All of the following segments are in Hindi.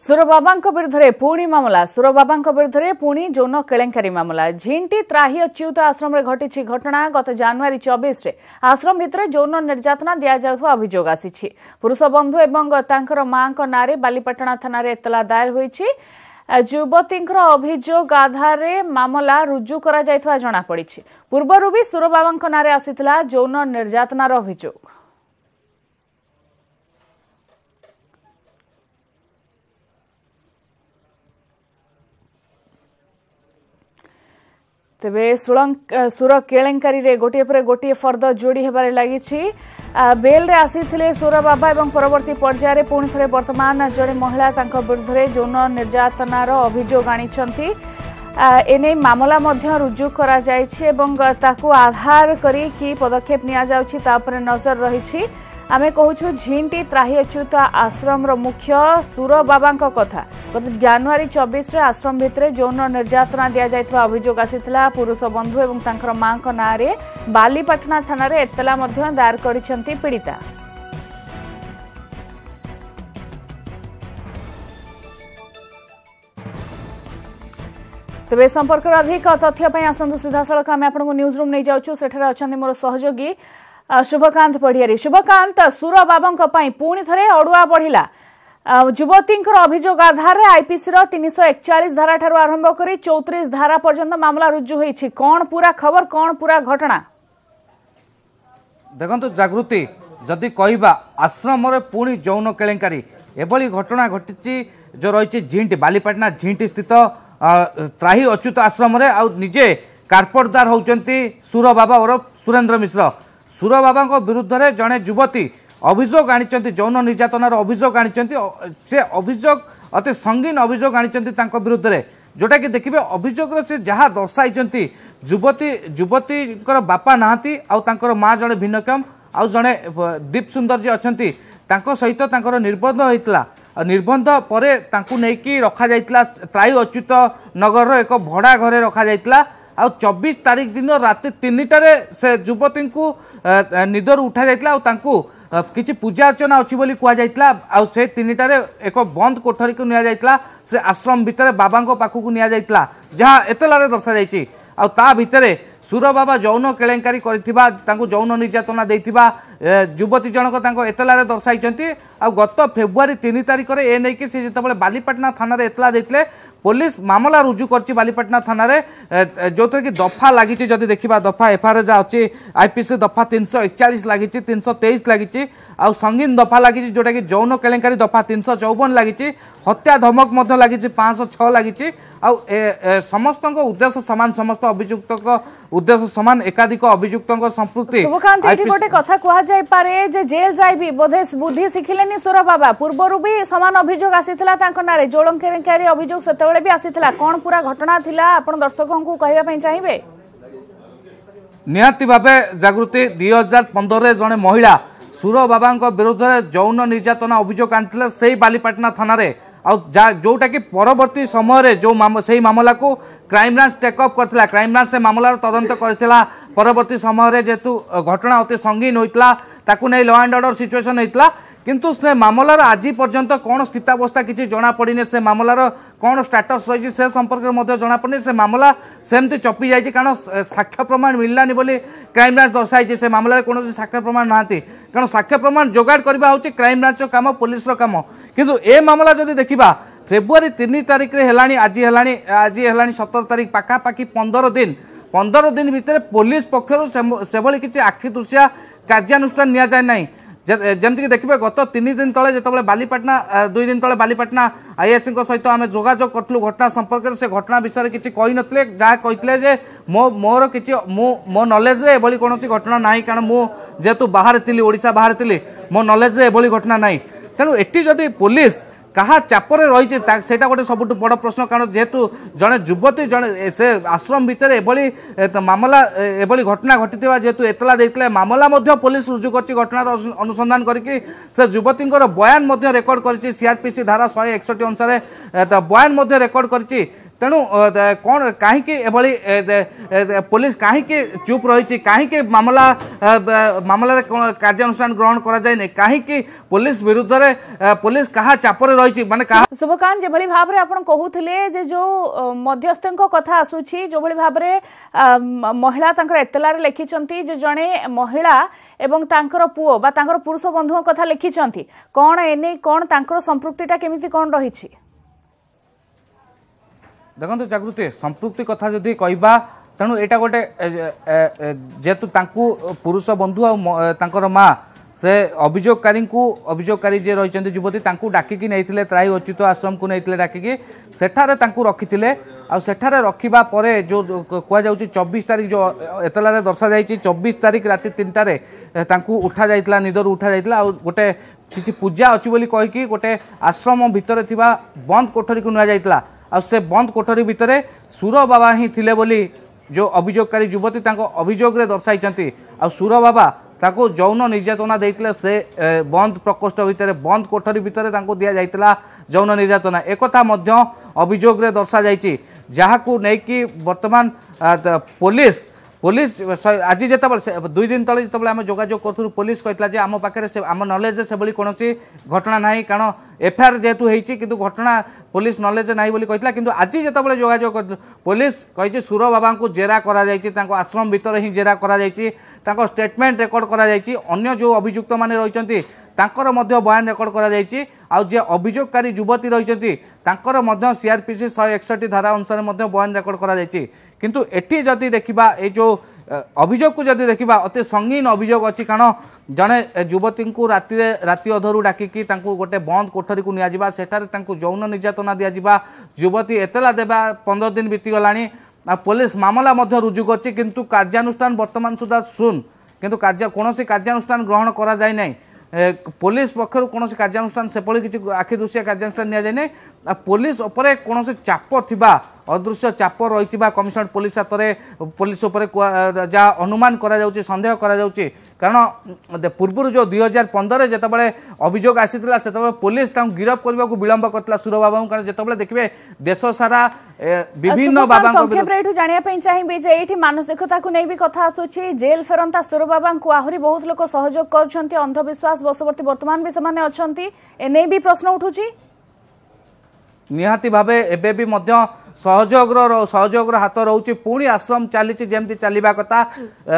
सुरबाबा विरुद्ध पुणी मामला सुरबाबा विरुद्ध पुणी यौन केलेंकारी मामला झिंटी त्राही अच्युत आश्रम में घटी घटना गत जनवरी 24 रे आश्रम भितर यौन निर्यातना दि जाउथवा अभियोग आसी पुरुष बंधु एवं मां नारे बालीपाटना थाना एतला दायर होईछि। युवती अभियोग आधार मामला रुजु करा जायथवा जणा पड़ी। पूर्वरु भी सुरबाबा नारे आसीथिला यौन निर्यातनार अभियोग। तेबे सुर केलेंकारी रे गोटे पर गोटे फर्द जोड़ी हेबारे लागिछि। बेल रे आसीथिले सुर बाबा एवं परवर्ती पर्याय रे पुणी थरे वर्तमान जड़े महिला तांको विरुद्ध रे यौन निर्यातनार अभियोग आनिछंती। एने मामला मध्य रुजु करा जायछि एवं ताकू आधार करी कि पदक्षेप निया जाउछि ता पर नजर रहिछि। आमे कहूछु झिंटी त्राही अच्युत आश्रम रो मुख्य सुर बाबा कथा गत जनवरी 24 रे आश्रम भितर यौन निर्यातना दिया जायथवा अभियोग आसीथिला। पुरुष बंधु एवं तांकर मां को नारे बालीपाटना थाना रे एतला मध्य दायर करिसंती पीड़िता। तेबे संपर्क अधिक तथ्य पई आसंतु सीधा सड़क आमे आपन को न्यूज रूम नै जाउछु। सेठरे अछंती मोर सहयोगी शुभकांत पढ़ियारी। शुभकांत, सुर बाबा पुणी थे अड़ुआ बढ़ला युवती अभियोग आधार आईपीसी 341 धारा ठार आरंभ कर 34 धारा पर्यंत मामला रुजु होईछि। कौन पूरा खबर, कौन पूरा घटना? देखो जागृति, जदि कहबा आश्रम रे पुणी यौन केलेंकारी एभली घटना घटी जो रही झिंटी बालीपाटना झिंटी स्थित त्राही अच्युत आश्रम रे आ निजे कारपटदार होउचंती सुर बाबा और सुरेंद्र मिश्र। सुर बाबा विरुद्ध रे जड़े युवती अभियोग आनी यौन निर्यातनार अभियोग आनी से अभियोग अति संगीन अभियोग आनी विरुद्ध रे जोटा कि देखिए अभियोग से जहाँ दर्शाई युवती बापा नहांती आउर माँ जड़े भिन्नक्षम आउ जड़े दीप सुंदर जी अच्छा सहित निर्बंध होता निर्बंध पर रखा जाइतला त्राही अच्युत नगर एक भड़ा घरे रखा जाइतला। आ 24 तारीख दिन राति 3टारे से युवती को निदर उठा जाइतला किसी पूजा अर्चना अच्छी बोली कह जाइतला। आ से 3टारे एक बंद कोठरी को निया जाइतला से आश्रम भितर बाबा पाखक निया जाइतला जहाँ एतलारे दर्शा जाइछि। आ ता भितरे सुर बाबा यौन केलेंकारी करथिबा यौन निर्यातना देथिबा युवती जनक एतलारे दर्शाइछंती। आ गत फेब्रुआरी 3 तारिख रे ए नै कि से जेतबेले बालीपाटना थाना रे एतला देथिले पुलिस मामला रुजु करछि बालीपाटना थाना रे जो कि दफा लगी जदि देखा दफा एफआईआर जहाँ अच्छी आईपीसी दफा 341 लगी 323 लगी आउ संगीन दफा लगी जोटा कि यौन केलेंकारी दफा 354 लगी हत्या धमक लगी 506 लगी आउ समस्त उद्देश्य सामान समस्त अभियुक्त उद्देश्य सामान एकाधिक अभियुक्त संपृक्ति। गोटे कथा कह जाय पारे जे जेल जाइबी बोधे बुद्धि शिखिलेनी सुर बाबा पूर्वरु भी समान अभियोग आसीथिला तांको नारे यौन केलेंकारी अभियोग सेतेबेले भी आसीथिला। कोन पूरा घटना थिला आपण दर्शकों को कहबा पई चाहिबे? निहाती भाबे जागृति 2015 रे जने महिला सुर बाबा विरुद्ध यौन निर्यातना अभियोग आनिथिले सेही बालीपाटना थाना रे जोटा कि परवर्ती समय जो से मामला को क्राइमब्रांच टेकअप करथिला। क्राइमब्रांच से मामलार तदंत करथिला। परवर्ती समय जेतु घटना अति संगीन होइतला ताकू नै लॉ एंड ऑर्डर सिचुएशन होइतला किंतु से मामलार आज पर्यंत कौन स्थितावस्था किसी जना पड़नी से मामलार कौन स्टाटस रही से संपर्क में जना पड़नी से मामला सेमती चपी जाइए कारण साक्ष्य प्रमाण मिललानी बोली क्राइमब्रांच दर्शाई से मामला कौन साक्ष्य प्रमाण नहांती कारण साक्ष्य प्रमाण जोगाड़ करवा हूँ क्राइमब्रांच काम पुलिस काम किंतु ए मामला जदि देखा फेब्रुआरी 3 तारिख रे हेलानी आज हेलानी 17 तारिख पाखापाखि 15 दिन भितर पुलिस पक्षर से किसी आखि दृश्या कार्यानुष्ठान नि जाए ना। जमती देखिए गत 3 दिन तले जो बालीपाटना 2 दिन तले बालीपाटना आईएससी सहित आम जोगाजोग करूँ घटना संपर्क से घटना विषय किसी कही नथिले जहाँ कहते मोर किसी मो नॉलेज रे एभली कौन घटना ना कारण मुझे बाहर थी ओडिशा बाहर थी मो नॉलेज रे एभली घटना ना तेणु एटी जदि पुलिस कहा चापर रही है गोटे सबुठ बड़ प्रश्न कारण जेहेतु जड़े युवती जड़े से आश्रम भितर एभली मामला एभली घटना घटी जेहेतु एतला देते मामला पुलिस रुजु कर घटनार अनुसंधान करके से युवती बयान रेकर्ड कर सीआरपीसी धारा 161 अनुसार बयान रेकर्ड कर तेणु कौन कहीं पुलिस कहीं चुप रही कहीं मामला मामला कार्यानुष्ठान ग्रहण करा कहीं पुलिस विरुद्ध में पुलिस कहा चापर रही माने शुभकांत जो भाव में आपन कहूले जे जो मध्यस्थ कथा आसूची जो भाव में महिला एतलार लिखिंट जे जड़े महिला एवं तांकर पुओ बा तांकर पुरुष बंधु कथा लिखिंट कौन एने कौन तांकर संपृक्तिटा केमिति कौन रही देखो जागृति संपृक्ति कथा जदि कहबा तेणु एटा गोटे जेहेतु पुरुष बंधु और माँ से अभियोगकारी जे रही युवती डाकिकी नहीं त्राही अच्युत आश्रम को नहीं डाकिकी सेठारे रखी आठारे रखा पर जो कहु 24 तारीख जो एतलारे दर्शा जाइए 24 तारीख राति 3टार उठा जाइए निदर उठा जाइए गोटे किसी पूजा अच्छी बोली कहीकि गोटे आश्रम भितर थिबा बंद कोठरी को निया आ से बंद कोठरी भितर सुर बाबा ही थिले बोली जो अभियोगकारी युवती अभियोग दर्शाई आ सुर बाबा ताको जौन निर्यातना देते से बंद प्रकोष्ठ भितर बंद कोठरी भितर दि जाइए जौन निर्यातना एक अभियोग दर्शा जाइए जहां नहीं वर्तमान पुलिस आज जिते 2 दिन तले जो आम जोगाजोग करूँ पुलिस कहता आम पाखे आम नॉलेज से कौन घटना ना कारण एफआईआर जेहेतु होती कि घटना पुलिस नॉलेज ना बोली कहता कि आज जिते जोगाजोग कर पुलिस कही सुर बाबा को जेरा कर आश्रम भितर ही जेरा कर स्टेटमेंट रेकर्ड कर जो अभियुक्त मैंने रही बयान रेकर्ड कर अभियोगकारी युवती रही सीआरपीसी 161 धारा अनुसार बयान रेकर्ड कर किंतु एठी जदि देखिबा ए जो अभियोग को जदि देखिबा अति संगीन अभियोग अच्छी कारण जड़े युवती को राति अधरू डाकिकी गोटे बंद कोठरी को निया सेठारे यौन निर्यातना दिया युवती एतला देवा 15 दिन बीतीगला पुलिस मामला रुजु कर किंतु कार्यानुष्ठान वर्तमान सुधा शून किंतु कौन कार्यानुष्ठान ग्रहण करा जाय नै पुलिस पक्षर कौन कार्यानुष्ठान से किसी आखि दृश्य कार्यानुष्ठान नि जाए ना पुलिस उपरे कौन चाप थिबा अदृश्य चाप रही कमिशनर पुलिस हाथ में पुलिस जहाँ अनुमान करा सन्देह करा कारण पूर्व जो 2015 जितेबाला अभियोग आसीला से पुलिस गिरफ करने को विलंब करता सुर बाबा कारण जिते देखिए देश सारा विभिन्न बाबा जानापी चाहिए जे ये मानसिकता को नहीं भी कथा आसूची जेल फेरंता सुर बाबा को आहरी बहुत लोग सहयोग कर अंधविश्वास बशवर्ती वर्तमान भी से अच्छा एने भी प्रश्न उठुची निहाती भावे एबे भी मध्य सहयोग हाथ रोचे पुणी आश्रम चली जमी चलवा कथा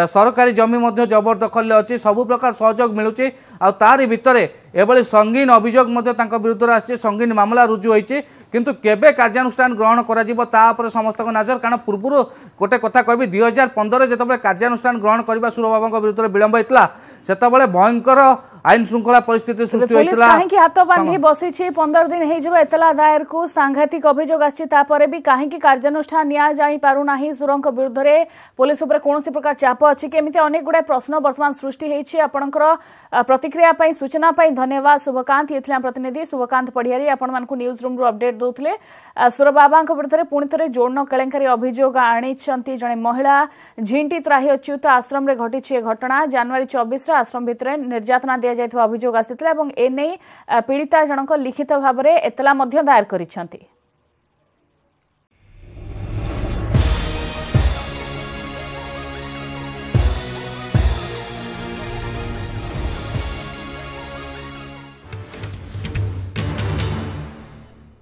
सरकारी जमी जबरदखल अच्छी सबु प्रकार सहयोग मिलूँ आ तारी भितर एभली संगीन अभियोग विरुद्ध आसी संगीन मामला रुजु होती किंतु केबे कार्यानुष्ठान ग्रहण कर समस्त नजर कारण पूर्व गोटे कथा कहबी 2015 जिते कार्यानुष्ठान ग्रहण करने सुर बाबा विरुद्ध विलंब होता से भयंकर आईन श्रृंखला परिस्थिति सृष्टि होता हाथ बांधी बसी 15 दिन हो एतला दायर को सांघातिक अभियोग आपर भी कहीं कार्यानुष्ठान निया जाई पारुना सुर विरुद्ध में पुलिस उपर कौन प्रकार चाप अच्छी केमिति अनेक गुड़ाए प्रश्न वर्तमान सृष्टि होती आपणकर प्रतिक्रिया सूचना धन्यवाद शुभकांत ये प्रतिनिधि शुभकांत पढ़ियारी आपण मानकु न्यूज रूम रू अपडेट दौले सुर बाबा विरुद्ध में पुणी थे यौन केलेंकारी अभियोग आनी जड़े महिला झिंटी त्राही अच्युत आश्रम में घटी घटना जनवरी 24 आश्रम भितर निर्यातना दि जाइथिबा अभियोग आसीथिला एने पीड़िता जनक लिखित भाव में एतला दायर करिसेंती।